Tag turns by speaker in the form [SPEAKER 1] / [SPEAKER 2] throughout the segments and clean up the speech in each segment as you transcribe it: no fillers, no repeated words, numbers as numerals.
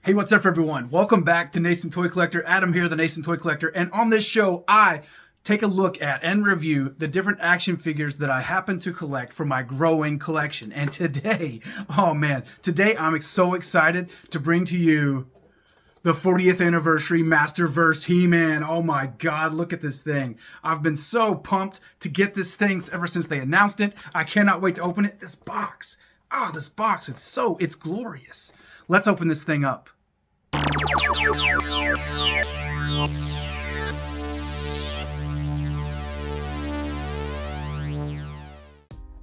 [SPEAKER 1] Hey, what's up, everyone? Welcome back to Nascent Toy Collector. Adam here, the Nascent Toy Collector. And on this show, I take a look at and review the different action figures that I happen to collect for my growing collection. And today, oh man, today I'm so excited to bring to you the 40th anniversary Masterverse He-Man. Oh my God, look at this thing. I've been so pumped to get this thing ever since they announced it. I cannot wait to open it. This box, it's glorious. Let's open this thing up.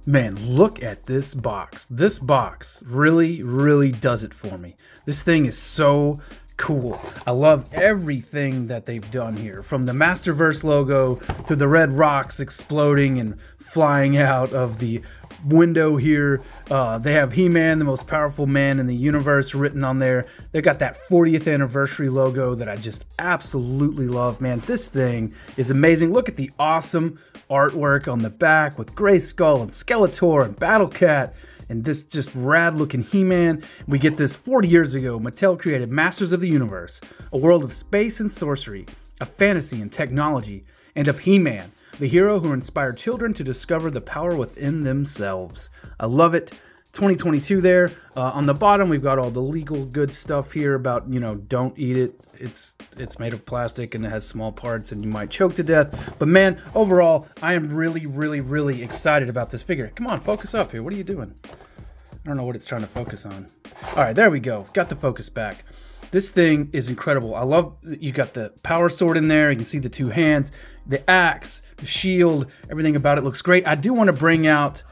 [SPEAKER 1] Man, look at this box. This box really does it for me. This thing is so cool. I love everything that they've done here, from the Masterverse logo to the red rocks exploding and flying out of the window here. They have He-Man, the most powerful man in the universe, written on there. They've got that 40th anniversary logo that I just absolutely love. Man, this thing is amazing. Look at the awesome artwork on the back with Grayskull and Skeletor and Battle Cat and this just rad looking He-Man. We get this 40 years ago. Mattel created Masters of the Universe, a world of space and sorcery, of fantasy and technology, and of He-Man, the hero who inspired children to discover the power within themselves. I love it. 2022 there. On the bottom, we've got all the legal good stuff here about, don't eat it. It's made of plastic and it has small parts and you might choke to death. But man, overall, I am really excited about this figure. Come on, focus up here. What are you doing? I don't know what it's trying to focus on. All right, there we go. Got the focus back. This thing is incredible. I love that you got the power sword in there. You can see the two hands, the axe, the shield, everything about it looks great. I do want to bring out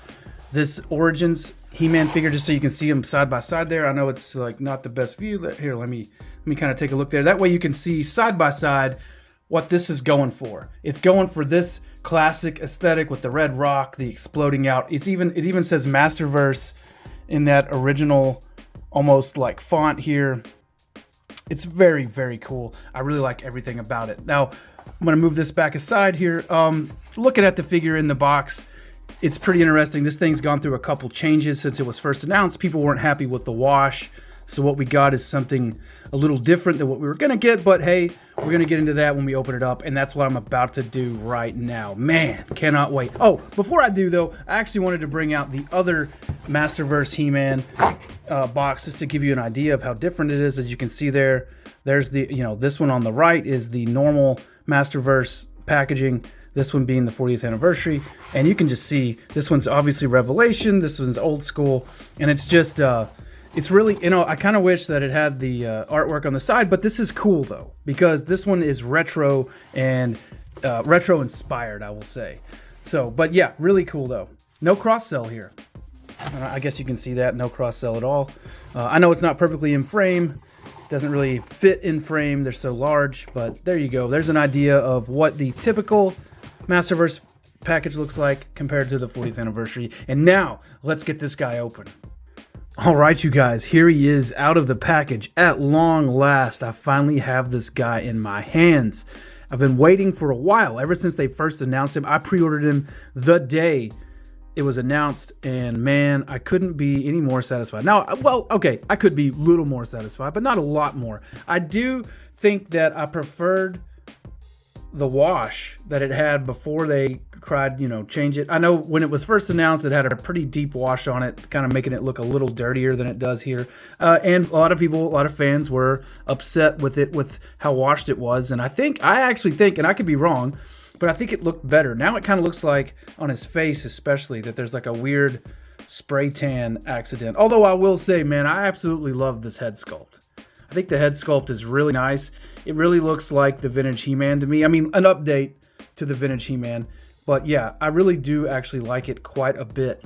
[SPEAKER 1] this Origins He-Man figure just so you can see them side by side there. I know it's like not the best view. Here, let me kind of take a look there. That way you can see side by side what this is going for. It's going for this classic aesthetic with the red rock, the exploding out. It even says Masterverse in that original almost like font here. It's very cool. I really like everything about it. Now, I'm going to move this back aside here. Looking at the figure in the box, it's pretty interesting. This thing's gone through a couple changes since it was first announced. People weren't happy with the wash. So what we got is something a little different than what we were going to get. But hey, we're going to get into that when we open it up. And that's what I'm about to do right now. Man, cannot wait. Oh, before I do, though, I actually wanted to bring out the other Masterverse He-Man box just to give you an idea of how different it is. As you can see there, there's the, this one on the right is the normal Masterverse packaging. This one being the 40th anniversary. And you can just see this one's obviously Revelation. This one's old school. And it's just, it's really, I kind of wish that it had the artwork on the side, but this is cool though, because this one is retro and retro inspired, I will say. So, but yeah, really cool though. No cross sell here. I guess you can see that, no cross sell at all. I know it's not perfectly in frame. Doesn't really fit in frame. They're so large, but there you go. There's an idea of what the typical Masterverse package looks like compared to the 40th anniversary. And now let's get this guy open. All right, you guys, here he is out of the package. At long last, I finally have this guy in my hands. I've been waiting for a while, ever since they first announced him. I pre-ordered him the day it was announced, and man, I couldn't be any more satisfied. Now, well, okay, I could be a little more satisfied, but not a lot more. I do think that I preferred the wash that it had before they tried, change it. I know when it was first announced, it had a pretty deep wash on it, kind of making it look a little dirtier than it does here. And a lot of fans were upset with how washed it was. And I actually think, and I could be wrong, but I think it looked better. Now it kind of looks like on his face, especially, that there's like a weird spray tan accident. Although I will say, man, I absolutely love this head sculpt. I think the head sculpt is really nice. It really looks like the vintage He-Man to me. I mean, an update to the vintage He-Man. But yeah, I really do actually like it quite a bit.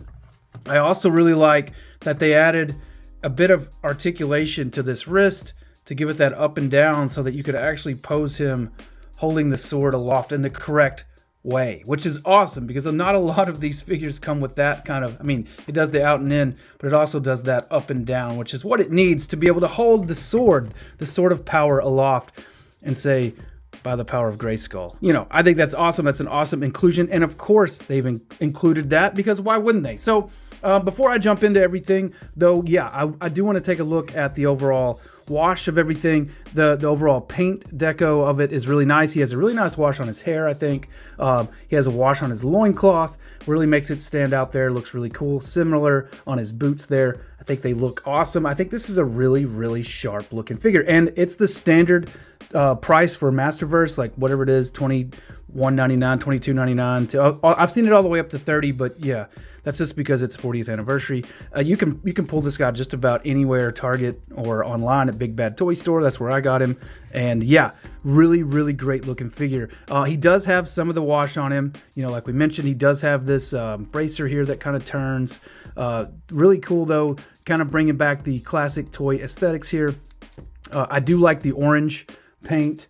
[SPEAKER 1] I also really like that they added a bit of articulation to this wrist to give it that up and down so that you could actually pose him holding the sword aloft in the correct way, which is awesome because not a lot of these figures come with that kind of, it does the out and in, but it also does that up and down, which is what it needs to be able to hold the sword of power aloft and say, by the power of Grayskull. I think that's awesome. That's an awesome inclusion. And of course, they've included that because why wouldn't they? So before I jump into everything, though, yeah, I do want to take a look at the overall wash of everything. The overall paint deco of it is really nice. He has a really nice wash on his hair, I think. He has a wash on his loincloth. Really makes it stand out there. Looks really cool. Similar on his boots there. I think they look awesome. I think this is a really, really sharp looking figure. And it's the standard price for Masterverse, like whatever it is, $21.99, $22.99. I've seen it all the way up to $30, but yeah, that's just because it's 40th anniversary. You can pull this guy just about anywhere, Target or online at Big Bad Toy Store. That's where I got him. And yeah, really, really great looking figure. He does have some of the wash on him. You know, like we mentioned, he does have this bracer here that kind of turns. Really cool though, kind of bringing back the classic toy aesthetics here. I do like the orange paint.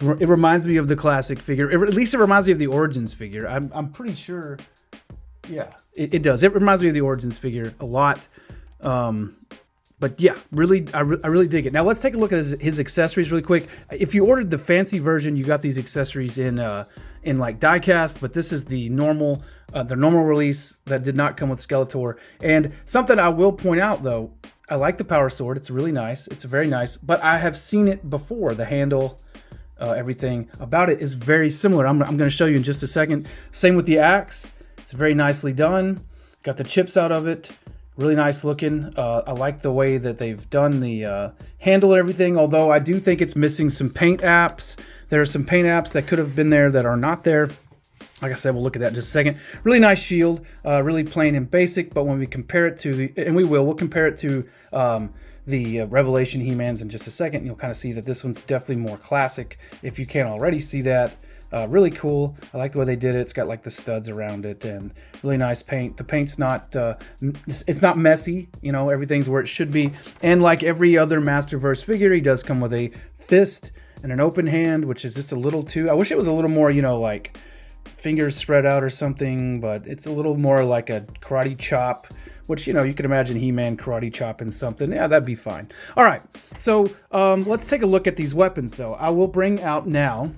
[SPEAKER 1] It reminds me of the classic figure. At least it reminds me of the Origins figure. I'm pretty sure. Yeah, it does. It reminds me of the Origins figure a lot. But yeah, I really dig it. Now let's take a look at his accessories really quick. If you ordered the fancy version, you got these accessories in like die-cast, but this is the normal release that did not come with Skeletor. And something I will point out though, I like the power sword. It's really nice. It's very nice, but I have seen it before. The handle, everything about it is very similar. I'm going to show you in just a second. Same with the axe. It's very nicely done. Got the chips out of it. Really nice looking. I like the way that they've done the handle and everything, although I do think it's missing some paint apps. There are some paint apps that could have been there that are not there. Like I said, we'll look at that in just a second. Really nice shield, really plain and basic, but when we compare it to we'll compare it to the Revelation He-Mans in just a second. You'll kind of see that this one's definitely more classic, if you can't already see that. Really cool. I like the way they did it. It's got like the studs around it and really nice paint. The paint's not it's not messy, you know, everything's where it should be. And like every other Masterverse figure, he does come with a fist and an open hand, which is just a little too, I wish it was a little more, you know, like fingers spread out or something, but it's a little more like a karate chop, which, you know, you could imagine He-Man karate chopping something. Yeah, that'd be fine. All right, so let's take a look at these weapons though. I will bring out now,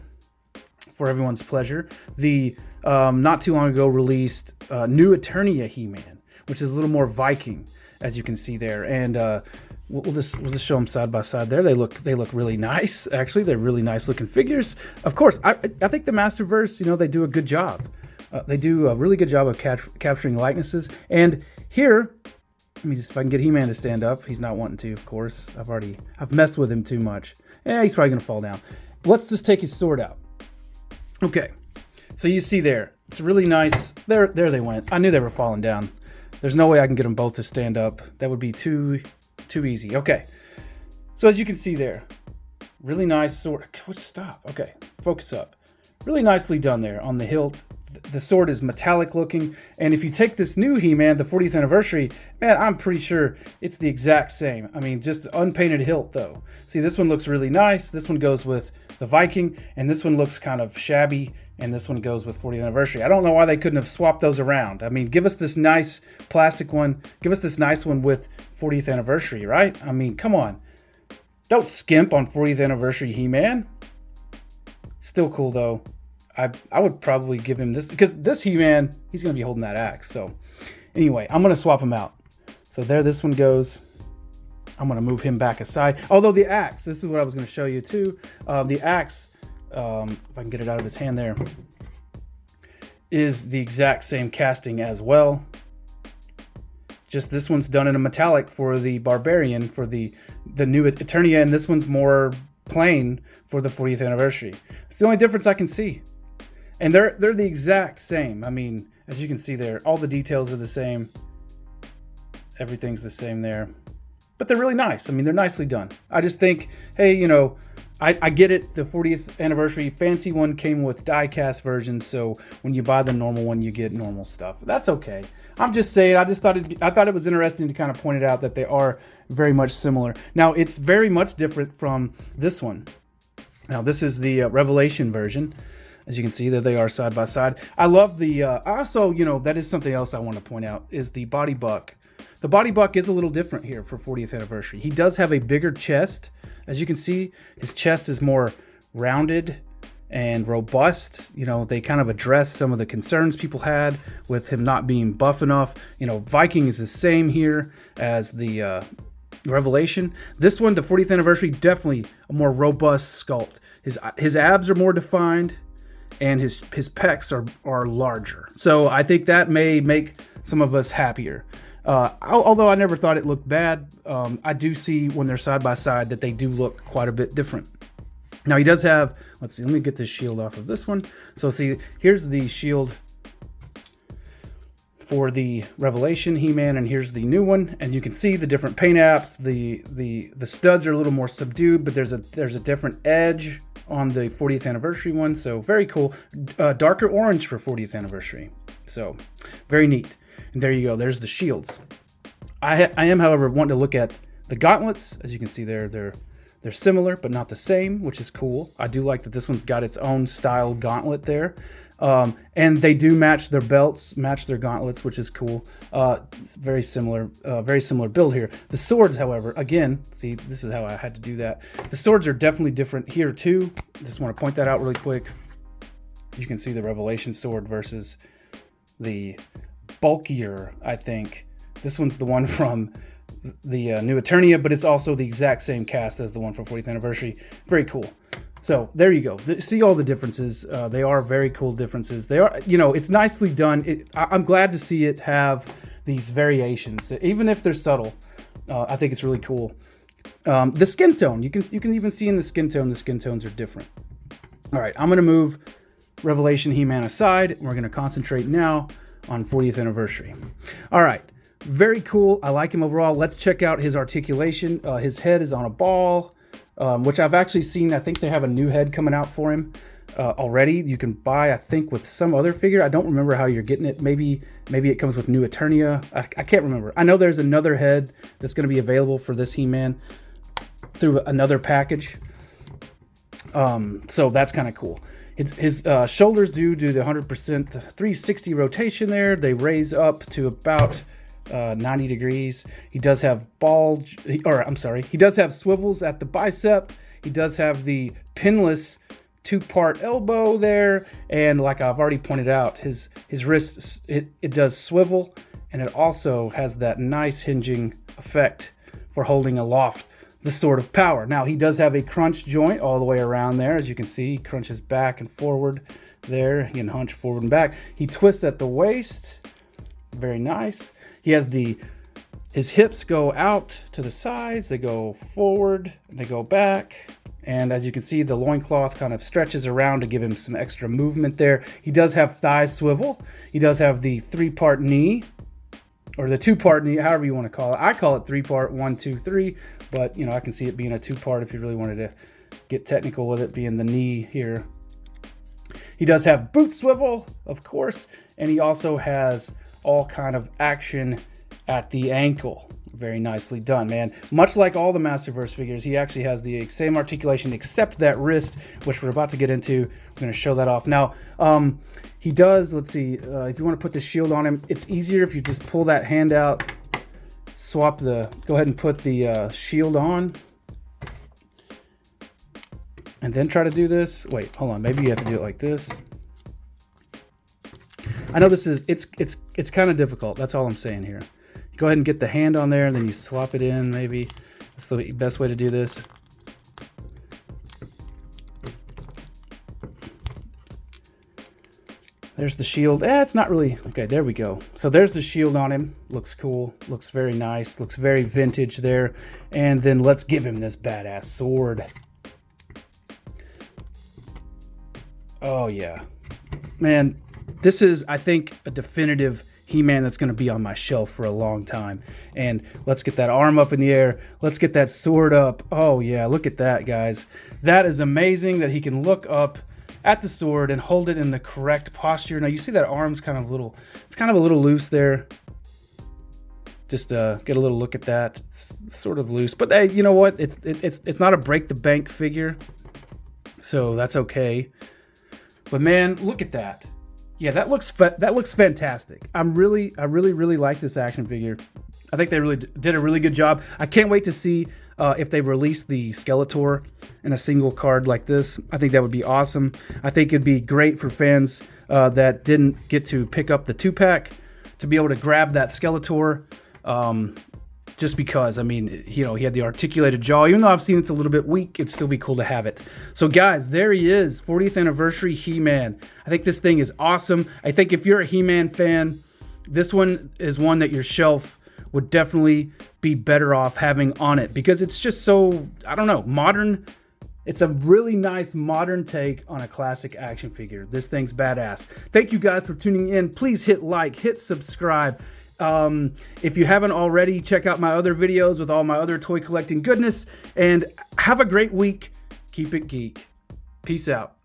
[SPEAKER 1] for everyone's pleasure, the not too long ago released new Eternia He-Man, which is a little more Viking, as you can see there. And we'll just show them side by side there. They look really nice. Actually, they're really nice looking figures. Of course, I think the Masterverse, you know, they do a good job. They do a really good job of capturing likenesses. And here, let me just, if I can get He-Man to stand up. He's not wanting to, of course. I've messed with him too much. He's probably gonna fall down. Let's just take his sword out. Okay, so you see there, it's really nice. There they went. I knew they were falling down. There's no way I can get them both to stand up. That would be too easy. Okay, so as you can see there, really nice sword. Stop. Okay, focus up. Really nicely done there on the hilt. The sword is metallic looking, and if you take this new He-Man, the 40th anniversary, man, I'm pretty sure it's the exact same. I mean, just unpainted hilt though. See, this one looks really nice. This one goes with the Viking, and this one looks kind of shabby, and this one goes with 40th anniversary. I don't know why they couldn't have swapped those around. I mean, give us this nice plastic one. Give us this nice one with 40th anniversary, right? I mean, come on. Don't skimp on 40th anniversary He-Man. Still cool though. I would probably give him this, because this He-Man, he's going to be holding that axe. So anyway, I'm going to swap him out. So there this one goes. I'm going to move him back aside. Although the axe, this is what I was going to show you too. The axe, if I can get it out of his hand there, is the exact same casting as well. Just this one's done in a metallic for the Barbarian, for the new Eternia, and this one's more plain for the 40th anniversary. It's the only difference I can see. And they're the exact same. I mean, as you can see there, all the details are the same. Everything's the same there. But they're really nice. I mean, they're nicely done. I just think, hey, you know, I get it. The 40th anniversary fancy one came with die-cast versions, so when you buy the normal one, you get normal stuff. That's okay. I'm just saying, I thought it was interesting to kind of point it out that they are very much similar. Now, it's very much different from this one. Now, this is the Revelation version. As you can see, there they are side by side. I love the, also, you know, that is something else I want to point out, is the body buck. The body buck is a little different here for 40th anniversary. He does have a bigger chest. As you can see, his chest is more rounded and robust. You know, they kind of addressed some of the concerns people had with him not being buff enough. You know, Viking is the same here as the Revelation. This one, the 40th anniversary, definitely a more robust sculpt. His abs are more defined, and his pecs are larger. So I think that may make some of us happier. Although I never thought it looked bad, I do see when they're side by side that they do look quite a bit different. Now he does have, let's see, let me get this shield off of this one. So see, here's the shield for the Revelation He-Man, and here's the new one, and you can see the different paint apps. The studs are a little more subdued, but there's a different edge on the 40th anniversary one, so very cool. Darker orange for 40th anniversary, so very neat. And there you go, there's the shields. I am, however, wanting to look at the gauntlets. As you can see there, they're similar but not the same, which is cool. I do like that this one's got its own style gauntlet there. And they do match their belts, match their gauntlets, which is cool. Very similar build here. The swords, however, again, see, this is how I had to do that. The swords are definitely different here too. Just want to point that out really quick. You can see the Revelation sword versus the bulkier, I think. This one's the one from the New Eternia, but it's also the exact same cast as the one from 40th anniversary. Very cool. So there you go. See all the differences. They are very cool differences. They are, it's nicely done. I'm glad to see it have these variations, even if they're subtle. I think it's really cool. The skin tone, you can even see in the skin tones are different. All right, I'm gonna move Revelation He-Man aside. We're gonna concentrate now on 40th anniversary. All right, very cool. I like him overall. Let's check out his articulation. His head is on a ball. Which I've actually seen. I think they have a new head coming out for him already. You can buy, I think, with some other figure. I don't remember how you're getting it. Maybe it comes with New Eternia. I can't remember. I know there's another head that's going to be available for this He-Man through another package. So that's kind of cool. His shoulders do the 100% 360 rotation there. They raise up to about 90 degrees. He does have he does have swivels at the bicep. He does have the pinless 2-part elbow there, and like I've already pointed out, his wrist, it does swivel, and it also has that nice hinging effect for holding aloft the Sword of Power. Now he does have a crunch joint all the way around there. As you can see, he crunches back and forward there. He can hunch forward and back. He twists at the waist. Very nice. He has his hips go out to the sides, they go forward, they go back, and as you can see, the loincloth kind of stretches around to give him some extra movement there. He does have thigh swivel. He does have the 3-part knee, or the 2-part knee, however you want to call it. I call it 3-part, 1, 2, 3, but I can see it being a 2-part if you really wanted to get technical with it being the knee here. He does have boot swivel, of course, and he also has all kind of action at the ankle. Very nicely done, man. Much like all the Masterverse figures, he actually has the same articulation except that wrist, which we're about to get into. I'm going to show that off. Now, he does, let's see, if you want to put the shield on him, it's easier if you just pull that hand out, go ahead and put the shield on, and then try to do this. Wait, hold on, maybe you have to do it like this. I know it's kind of difficult. That's all I'm saying here. Go ahead and get the hand on there, and then you swap it in, maybe. That's the best way to do this. There's the shield. It's not really... Okay, there we go. So there's the shield on him. Looks cool. Looks very nice. Looks very vintage there. And then let's give him this badass sword. Oh, yeah. Man... This is, I think, a definitive He-Man that's going to be on my shelf for a long time. And let's get that arm up in the air. Let's get that sword up. Oh, yeah, look at that, guys. That is amazing that he can look up at the sword and hold it in the correct posture. Now, you see that arm's kind of it's kind of a little loose there. Just get a little look at that. It's sort of loose. But hey, you know what? It's not a break-the-bank figure, so that's okay. But, man, look at that. Yeah, that looks fantastic. I really like this action figure. I think they really did a really good job. I can't wait to see if they release the Skeletor in a single card like this. I think that would be awesome. I think it'd be great for fans that didn't get to pick up the 2-pack to be able to grab that Skeletor just because, I mean, you know, he had the articulated jaw. Even though I've seen it's a little bit weak, it'd still be cool to have it. So guys, there he is, 40th anniversary He-Man. I think this thing is awesome. I think if you're a He-Man fan, this one is one that your shelf would definitely be better off having on it, because it's just so, I don't know, modern. It's a really nice modern take on a classic action figure. This thing's badass. Thank you guys for tuning in. Please hit like, hit subscribe. If you haven't already, check out my other videos with all my other toy collecting goodness, and have a great week. Keep it geek. Peace out.